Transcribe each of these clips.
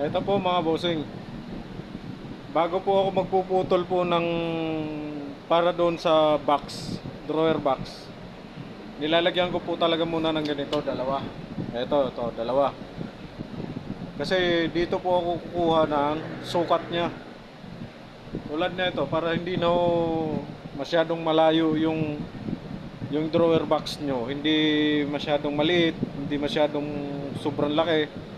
Eto po mga bossing, bago po ako magpuputol po ng para doon sa box, drawer box, nilalagyan ko po talaga muna ng ganito, dalawa. Ito, dalawa. Kasi dito po ako kukuha ng sukat niya. Tulad nito, para hindi na ho masyadong malayo yung drawer box nyo. Hindi masyadong maliit, hindi masyadong sobrang laki.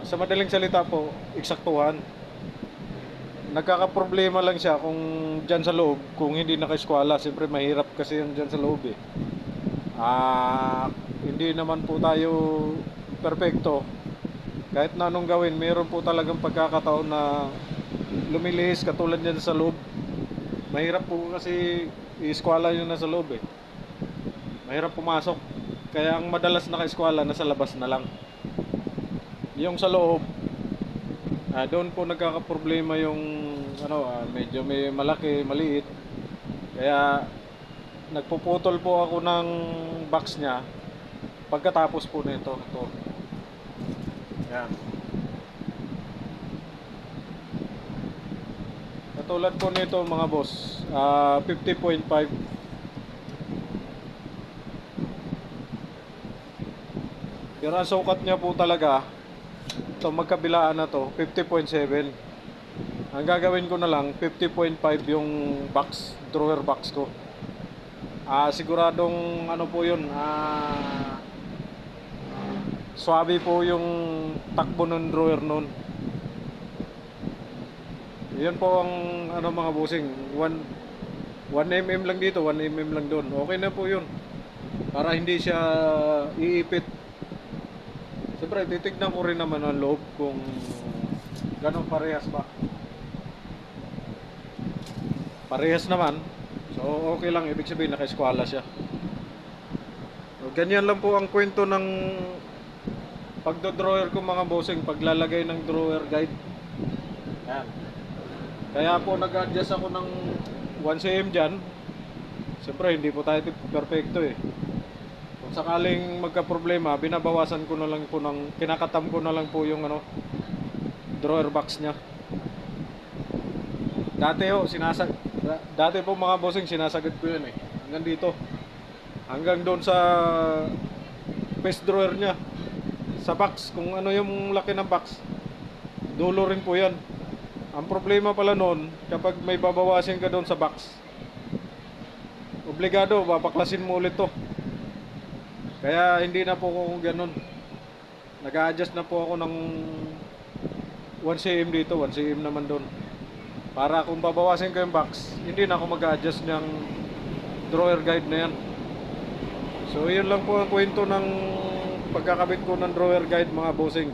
Sa madaling salita po, eksaktuhan. Nagkakaproblema lang siya kung dyan sa loob, kung hindi naka-eskwala. Siyempre mahirap kasi yan dyan sa loob eh. Hindi naman po tayo perfecto. Kahit na anong gawin, mayroon po talagang pagkakataon na lumilihis katulad dyan sa loob. Mahirap po kasi i-eskwala yun na sa loob eh. Mahirap pumasok. Kaya ang madalas naka-eskwala nasa labas na lang. Yung sa loob, doon po nagkakaproblema yung medyo may malaki, maliit. Kaya nagpuputol po ako ng box niya pagkatapos po nito. Ito. Yan. Katulad po nito mga boss, 50.5. Pero ang sukat niya po talaga, ito magkabilaan na to, 50.7. Ang gagawin ko na lang 50.5 yung box, drawer box ko. Siguradong ano po 'yun, swabe po yung takbo ng drawer nun. 'Yun po ang mga bossing, 1 mm lang dito, 1 mm lang doon. Okay na po 'yun. Para hindi siya iipit. Siyempre, titignan ko rin naman ang loob kung ganong parehas ba. Parehas naman. So, okay lang. Ibig sabihin, naka-eskwala siya. So, ganyan lang po ang kwento ng pagdo-drawer ko mga bossing. Paglalagay ng drawer guide. Yan. Kaya po nag-adjust ako ng 1 cm dyan. Siyempre, hindi po tayo perfecto eh. Kung sakaling magka-problema, binabawasan ko na lang po kinakatam ko na lang po yung drawer box niya. Dati po mga bossing, sinasagad ko yan eh. Hanggang dito. Hanggang doon sa base drawer niya. Sa box, kung ano yung laki ng box, dulo rin po yan. Ang problema pala noon, kapag may babawasin ka doon sa box, obligado, babaklasin mo ulit to. Kaya hindi na po ako ganun. Nag-a-adjust na po ako ng 1 cm dito, 1 cm naman doon. Para kung babawasin ko yung box, hindi na ako mag-a-adjust ng drawer guide na yan. So yun lang po ang kwento ng pagkakabit ko ng drawer guide mga bossing.